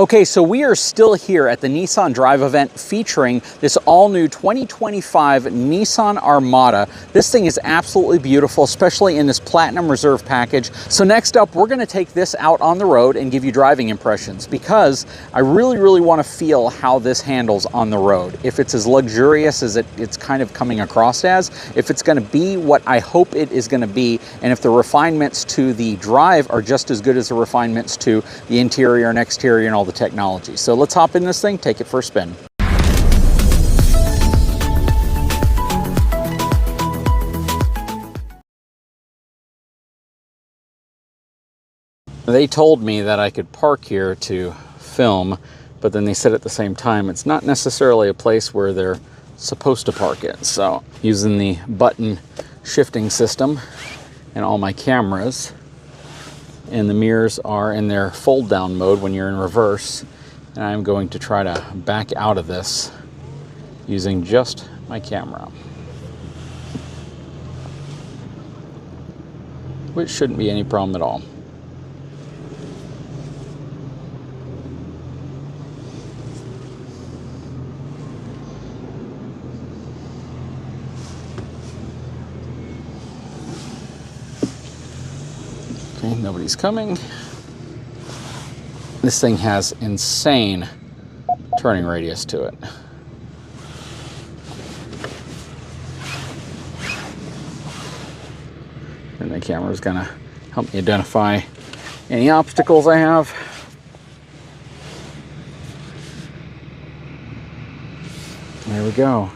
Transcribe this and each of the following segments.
Okay, so we are still here at the Nissan Drive event featuring this all-new 2025 Nissan Armada. This thing is absolutely beautiful, especially in this Platinum Reserve package. So next up, we're gonna take this out on the road and give you driving impressions because I really want to feel how this handles on the road. If it's as luxurious as it's kind of coming across as, if it's gonna be what I hope it is gonna be, and if the refinements to the drive are just as good as the refinements to the interior and exterior and all the technology. So let's hop in this thing, take it for a spin. They told me that I could park here to film, but then they said at the same time it's not necessarily a place where they're supposed to park it. So using the button shifting system and all my cameras, and the mirrors are in their fold down mode when you're in reverse, and I'm going to try to back out of this using just my camera, which shouldn't be any problem at all. Okay, nobody's coming. This thing has insane turning radius to it. And the camera is gonna help me identify any obstacles I have. There we go.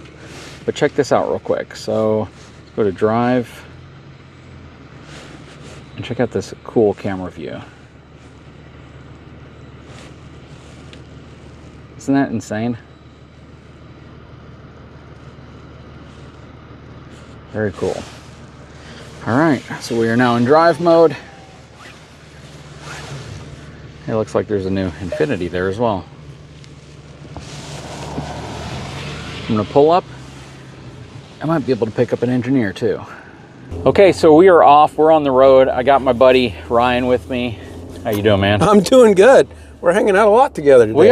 But check this out real quick. So go to drive. And check out this cool camera view. Isn't that insane? Very cool. All right, so we are now in drive mode. It looks like there's a new Infinity there as well. I'm gonna pull up. I might be able to pick up an engineer too. Okay, so we are off. We're on the road. I got my buddy Ryan with me. How you doing, man? I'm doing good. We're hanging out a lot together today. We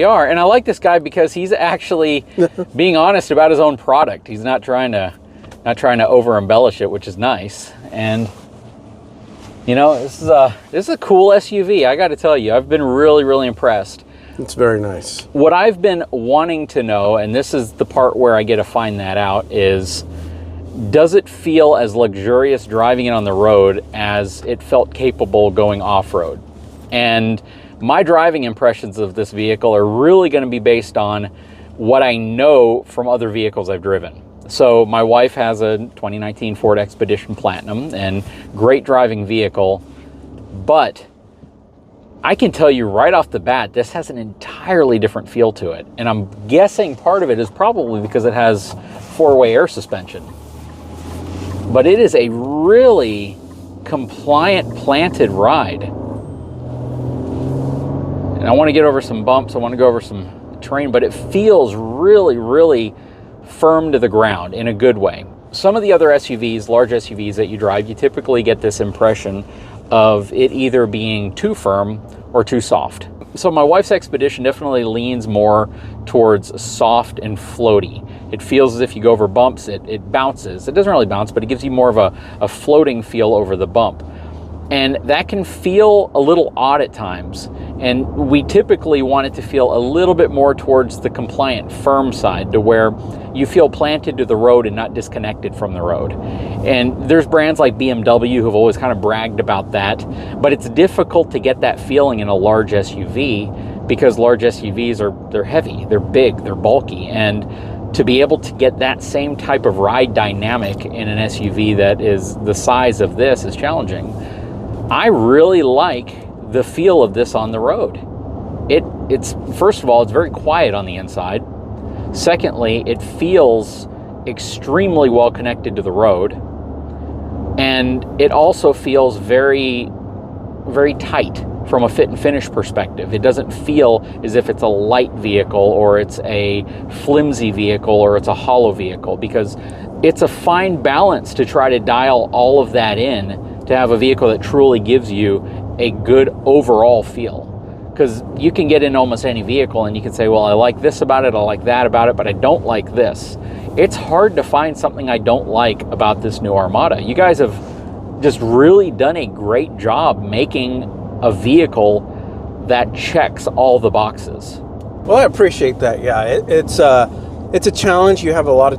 are. And I like this guy because he's actually being honest about his own product. He's not trying to over embellish it, which is nice. And you know, this is a cool SUV. I got to tell you, I've been really impressed. It's very nice. What I've been wanting to know, and this is the part where I get to find that out, is does it feel as luxurious driving it on the road as it felt capable going off-road? And my driving impressions of this vehicle are really going to be based on what I know from other vehicles I've driven. So my wife has a 2019 Ford Expedition Platinum, and great driving vehicle, but I can tell you right off the bat, this has an entirely different feel to it. And I'm guessing part of it is probably because it has four-way air suspension. But it is a really compliant, planted ride. And I want to get over some bumps. I want to go over some terrain, but it feels really firm to the ground in a good way. Some of the other SUVs, large SUVs that you drive, you typically get this impression of it either being too firm or too soft. So my wife's Expedition definitely leans more towards soft and floaty. It feels as if you go over bumps, it bounces. It doesn't really bounce, but it gives you more of a floating feel over the bump. And that can feel a little odd at times. And we typically want it to feel a little bit more towards the compliant, firm side, to where you feel planted to the road and not disconnected from the road. And there's brands like BMW who've always kind of bragged about that, but it's difficult to get that feeling in a large SUV because large SUVs they're heavy, they're big, they're bulky, and to be able to get that same type of ride dynamic in an SUV that is the size of this is challenging. I really like the feel of this on the road. It's first of all, it's very quiet on the inside. Secondly, it feels extremely well connected to the road. And it also feels very tight from a fit and finish perspective. It doesn't feel as if it's a light vehicle or it's a flimsy vehicle or it's a hollow vehicle, because it's a fine balance to try to dial all of that in to have a vehicle that truly gives you a good overall feel. Because you can get in almost any vehicle and you can say, well, I like this about it, I like that about it, but I don't like this. It's hard to find something I don't like about this new Armada. You guys have just really done a great job making a vehicle that checks all the boxes. Well, I appreciate that. Yeah, it's a challenge. You have a lot of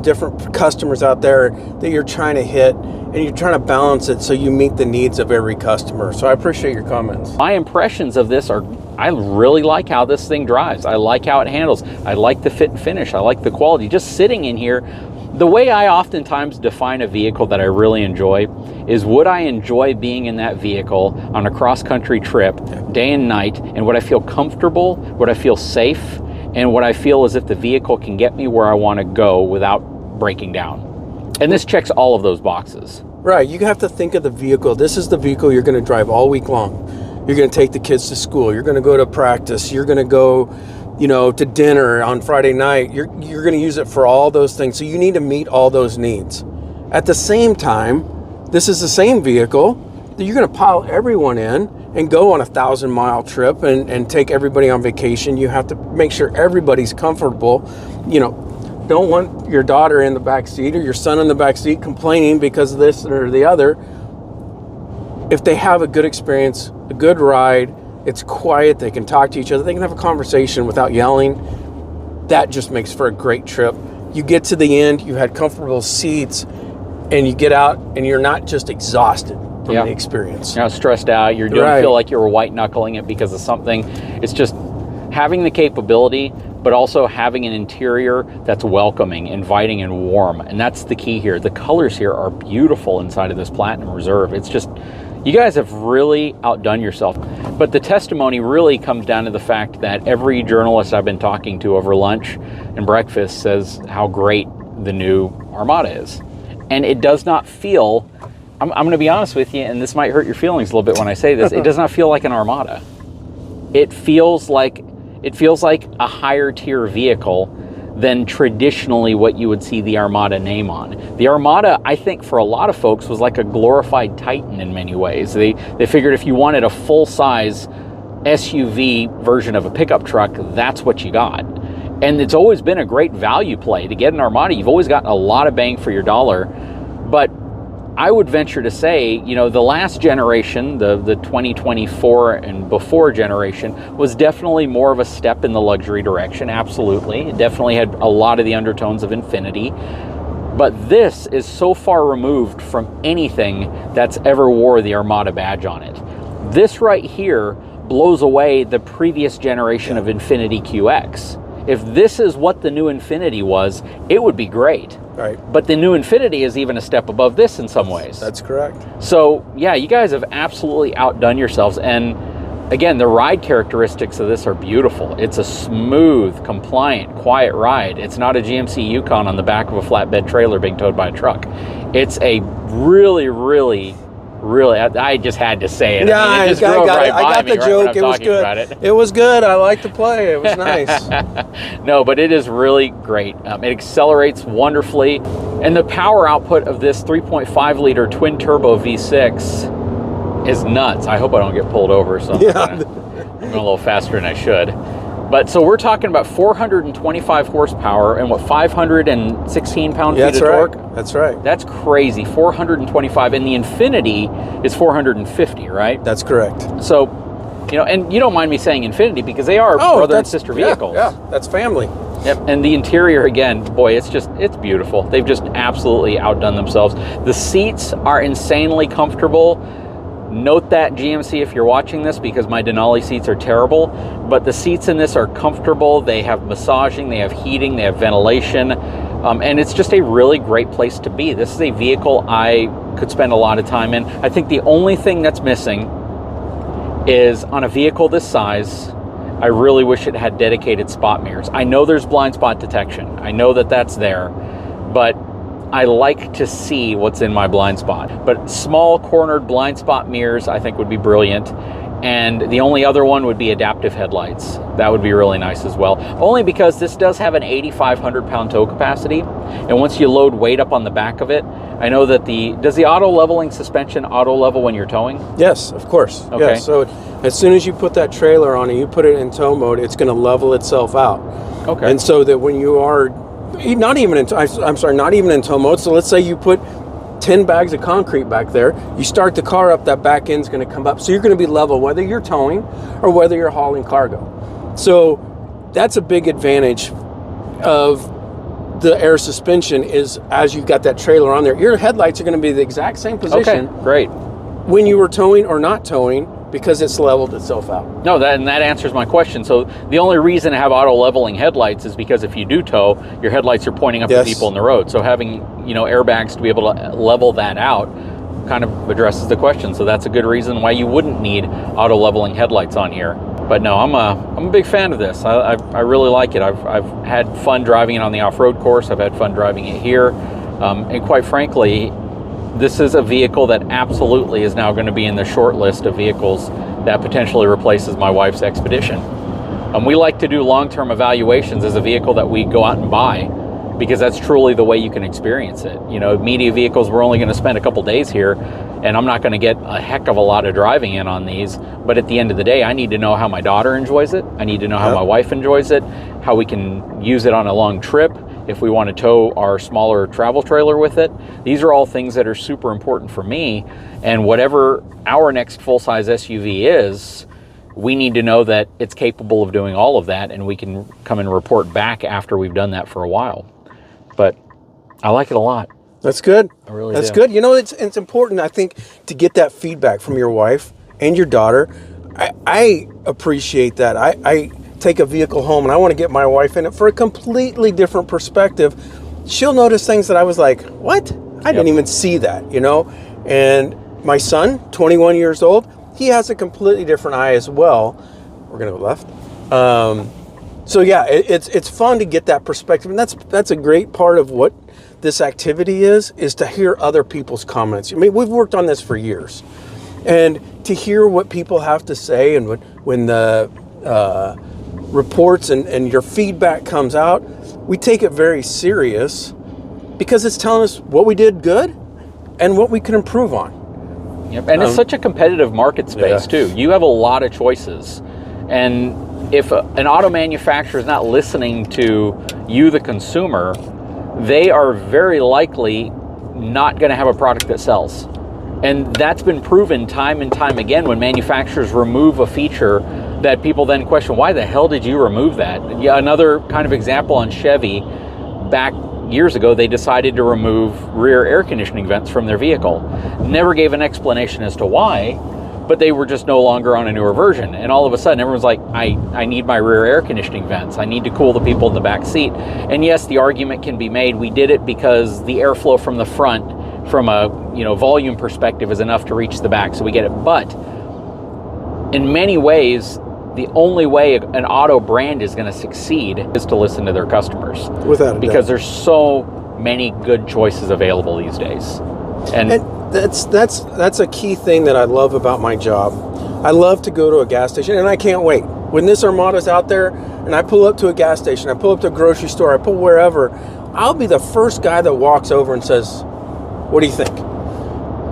different customers out there that you're trying to hit, and you're trying to balance it so you meet the needs of every customer. So I appreciate your comments. My impressions of this are, I really like how this thing drives. I like how it handles. I like the fit and finish. I like the quality. Just sitting in here, the way I oftentimes define a vehicle that I really enjoy is, would I enjoy being in that vehicle on a cross-country trip day and night, and would I feel comfortable, would I feel safe, and would I feel as if the vehicle can get me where I want to go without breaking down? And this checks all of those boxes. Right, you have to think of the vehicle. This is the vehicle you're going to drive all week long. You're going to take the kids to school. You're going to go to practice. You're going to go, you know, to dinner on Friday night. You're going to use it for all those things. So you need to meet all those needs. At the same time, this is the same vehicle that you're going to pile everyone in and go on a 1,000-mile trip and take everybody on vacation. You have to make sure everybody's comfortable. You know, don't want your daughter in the back seat or your son in the back seat complaining because of this or the other. If they have a good experience, a good ride, it's quiet, they can talk to each other, they can have a conversation without yelling, that just makes for a great trip. You get to the end, you had comfortable seats, and you get out and you're not just exhausted from the experience. You're not stressed out, you don't feel like you were white knuckling it because of something. It's just having the capability, but also having an interior that's welcoming, inviting, and warm. And that's the key here. The colors here are beautiful inside of this Platinum Reserve. It's just, you guys have really outdone yourself. But the testimony really comes down to the fact that every journalist I've been talking to over lunch and breakfast says how great the new Armada is. And it does not feel, I'm going to be honest with you, and this might hurt your feelings a little bit when I say this, it does not feel like an Armada. It feels like a higher tier vehicle than traditionally what you would see the Armada name on. The Armada, I think for a lot of folks, was like a glorified Titan in many ways. They figured if you wanted a full-size SUV version of a pickup truck, that's what you got. And it's always been a great value play. To get an Armada, you've always gotten a lot of bang for your dollar. But I would venture to say, you know, the last generation, the 2024 and before generation, was definitely more of a step in the luxury direction, absolutely. It definitely had a lot of the undertones of Infinity. But this is so far removed from anything that's ever wore the Armada badge on it. This right here blows away the previous generation of Infinity QX. If this is what the new Infinity was, it would be great. Right. But the new Infinity is even a step above this in some ways. That's correct. So yeah, you guys have absolutely outdone yourselves. And again, the ride characteristics of this are beautiful. It's a smooth, compliant, quiet ride. It's not a GMC Yukon on the back of a flatbed trailer being towed by a truck. It's a really, I just had to say it. Yeah, I mean, it just drove right by I got me the right joke. when I'm It was talking good. about it. It was good. I liked the play. It was nice. No, but it is really great. It accelerates wonderfully. And the power output of this 3.5 liter twin turbo V6 is nuts. I hope I don't get pulled over, so I'm going a little faster than I should. But so we're talking about 425 horsepower and what, 516 pound-feet of torque? That's right. That's crazy. 425, and the Infinity is 450, right? That's correct. So, you know, and you don't mind me saying Infinity because they are brother and sister vehicles. Yeah, that's family. Yep, and the interior, again, boy, it's beautiful. They've just absolutely outdone themselves. The seats are insanely comfortable. Note that, GMC, if you're watching this, because my Denali seats are terrible, but the seats in this are comfortable. They have massaging, they have heating, they have ventilation, and it's just a really great place to be. This is a vehicle I could spend a lot of time in. I think the only thing that's missing is, on a vehicle this size, I really wish it had dedicated spot mirrors. I know there's blind spot detection. I know that that's there, but I like to see what's in my blind spot. But small cornered blind spot mirrors I think would be brilliant. And the only other one would be adaptive headlights. That would be really nice as well. Only because this does have an 8,500 pound tow capacity. And once you load weight up on the back of it, I know that does the auto leveling suspension auto level when you're towing? Yes, of course. Okay. Yeah, so as soon as you put that trailer on and you put it in tow mode, it's going to level itself out. Okay. And so that when you are not even in tow mode, so let's say you put 10 bags of concrete back there, you start the car up, that back end's going to come up. So you're going to be level whether you're towing or whether you're hauling cargo. So that's a big advantage of the air suspension, is as you've got that trailer on there, your headlights are going to be the exact same position. Okay, great. When you were towing or not towing, because it's leveled itself out. No, that answers my question. So the only reason to have auto leveling headlights is because if you do tow, your headlights are pointing up at people in the road. So having, airbags to be able to level that out kind of addresses the question. So that's a good reason why you wouldn't need auto leveling headlights on here. But no, I'm a big fan of this. I really like it. I've had fun driving it on the off-road course. I've had fun driving it here. And quite frankly, this is a vehicle that absolutely is now going to be in the short list of vehicles that potentially replaces my wife's Expedition. We like to do long-term evaluations as a vehicle that we go out and buy, because that's truly the way you can experience it. Media vehicles, we're only going to spend a couple days here, and I'm not going to get a heck of a lot of driving in on these. But at the end of the day, I need to know how my daughter enjoys it. I need to know how my wife enjoys it, how we can use it on a long trip, if we want to tow our smaller travel trailer with it. These are all things that are super important for me. And whatever our next full-size SUV is, we need to know that it's capable of doing all of that, and we can come and report back after we've done that for a while. But I like it a lot. That's good. I really That's do. good. It's important, I think, to get that feedback from your wife and your daughter. I appreciate that. I take a vehicle home and I want to get my wife in it for a completely different perspective. She'll notice things that I was like, what? I didn't even see that, And my son, 21 years old, he has a completely different eye as well. We're going to go left. So yeah, it's fun to get that perspective. And that's a great part of what this activity is to hear other people's comments. I mean, we've worked on this for years. And to hear what people have to say, and when the reports and your feedback comes out, we take it very serious, because it's telling us what we did good and what we can improve on. Yep. And it's such a competitive market space too. You have a lot of choices. And if an auto manufacturer is not listening to you, the consumer, they are very likely not going to have a product that sells. And that's been proven time and time again when manufacturers remove a feature that people then question, why the hell did you remove that? Yeah, another kind of example on Chevy, back years ago, they decided to remove rear air conditioning vents from their vehicle. Never gave an explanation as to why, but they were just no longer on a newer version. And all of a sudden, everyone's like, I need my rear air conditioning vents. I need to cool the people in the back seat. And yes, the argument can be made, we did it because the airflow from the front, from a volume perspective, is enough to reach the back, so we get it. But in many ways, the only way an auto brand is going to succeed is to listen to their customers. Without a doubt. Because there's so many good choices available these days. And that's a key thing that I love about my job. I love to go to a gas station, and I can't wait. When this Armada's out there and I pull up to a gas station, I pull up to a grocery store, I pull wherever, I'll be the first guy that walks over and says, what do you think?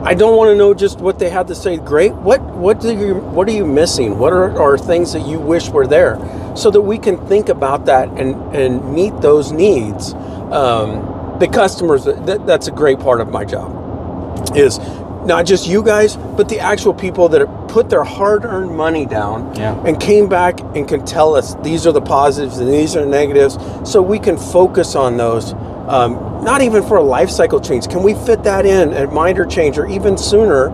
I don't want to know just what they had to say. Great. What are you missing? What are things that you wish were there, so that we can think about that and meet those needs. The customers, that's a great part of my job, is not just you guys, but the actual people that have put their hard-earned money down and came back and can tell us these are the positives and these are the negatives, so we can focus on those. Not even for a life cycle change. Can we fit that in at minor change or even sooner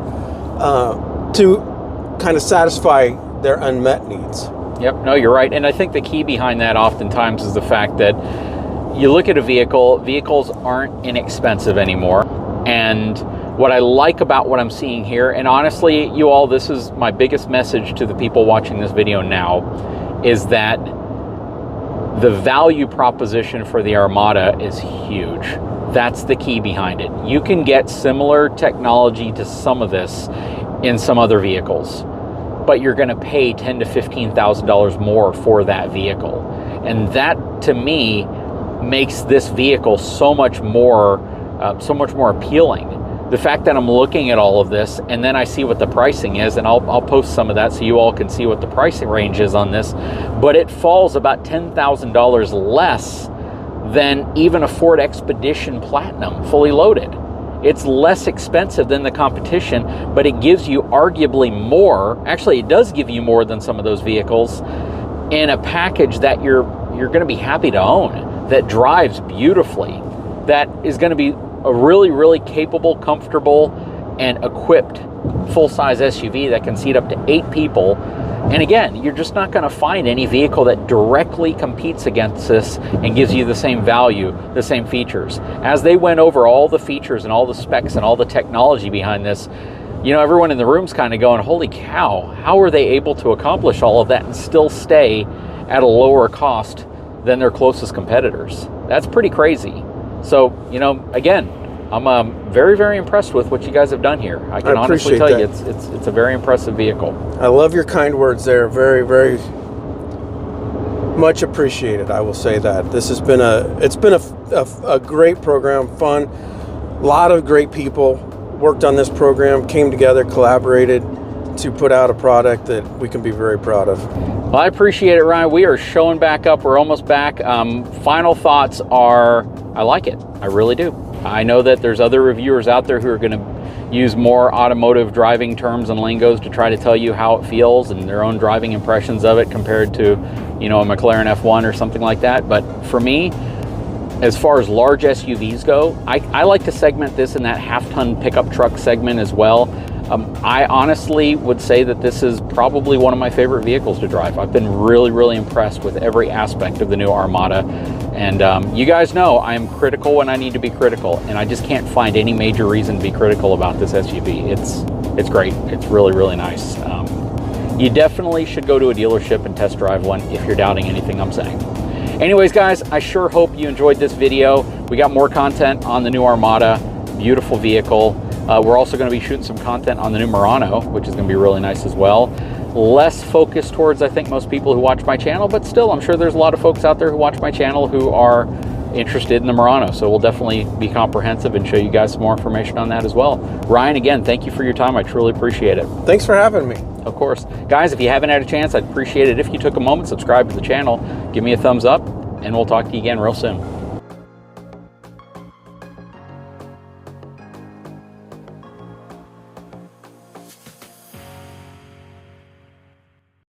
to kind of satisfy their unmet needs? Yep, no, you're right. And I think the key behind that oftentimes is the fact that you look at a vehicle, vehicles aren't inexpensive anymore. And what I like about what I'm seeing here, and honestly, you all, this is my biggest message to the people watching this video now, is that the value proposition for the Armada is huge. That's the key behind it. You can get similar technology to some of this in some other vehicles, but you're going to pay $10,000 to $15,000 more for that vehicle. And that, to me, makes this vehicle so much more so much more appealing. The fact that I'm looking at all of this and then I see what the pricing is, and I'll post some of that so you all can see what the pricing range is on this, but it falls about $10,000 less than even a Ford Expedition Platinum fully loaded. It's less expensive than the competition, but it gives you arguably more. Actually, it does give you more than some of those vehicles in a package that you're going to be happy to own, that drives beautifully, that is going to be a really, really capable, comfortable, and equipped full-size SUV that can seat up to 8 people. And again, you're just not going to find any vehicle that directly competes against this and gives you the same value, the same features. As they went over all the features and all the specs and all the technology behind this, you know, everyone in the room's kind of going, holy cow, how are they able to accomplish all of that and still stay at a lower cost than their closest competitors? That's pretty crazy. So, you know, again, I'm very, very impressed with what you guys have done here. I can honestly tell you it's a very impressive vehicle. I love your kind words there. Very, very much appreciated. I will say that. This has been a great program, fun. A lot of great people worked on this program, came together, collaborated to put out a product that we can be very proud of. Well, I appreciate it, Ryan. We are showing back up. We're almost back. Final thoughts are, I like it. I really do. I know that there's other reviewers out there who are going to use more automotive driving terms and lingos to try to tell you how it feels and their own driving impressions of it compared to, you know, a McLaren F1 or something like that. But for me, as far as large SUVs go, I like to segment this in that half-ton pickup truck segment as well. I honestly would say that this is probably one of my favorite vehicles to drive. I've been really, really impressed with every aspect of the new Armada. And you guys know I am critical when I need to be critical, and I just can't find any major reason to be critical about this SUV. It's great. It's really, really nice. You definitely should go to a dealership and test drive one if you're doubting anything I'm saying. Anyways, guys, I sure hope you enjoyed this video. We got more content on the new Armada. Beautiful vehicle. We're also going to be shooting some content on the new Murano, which is going to be really nice as well. Less focused towards, I think, most people who watch my channel, but still, I'm sure there's a lot of folks out there who watch my channel who are interested in the Murano. So we'll definitely be comprehensive and show you guys some more information on that as well. Ryan, again, thank you for your time. I truly appreciate it. Thanks for having me. Of course. Guys, if you haven't had a chance, I'd appreciate it if you took a moment, subscribe to the channel, give me a thumbs up, and we'll talk to you again real soon.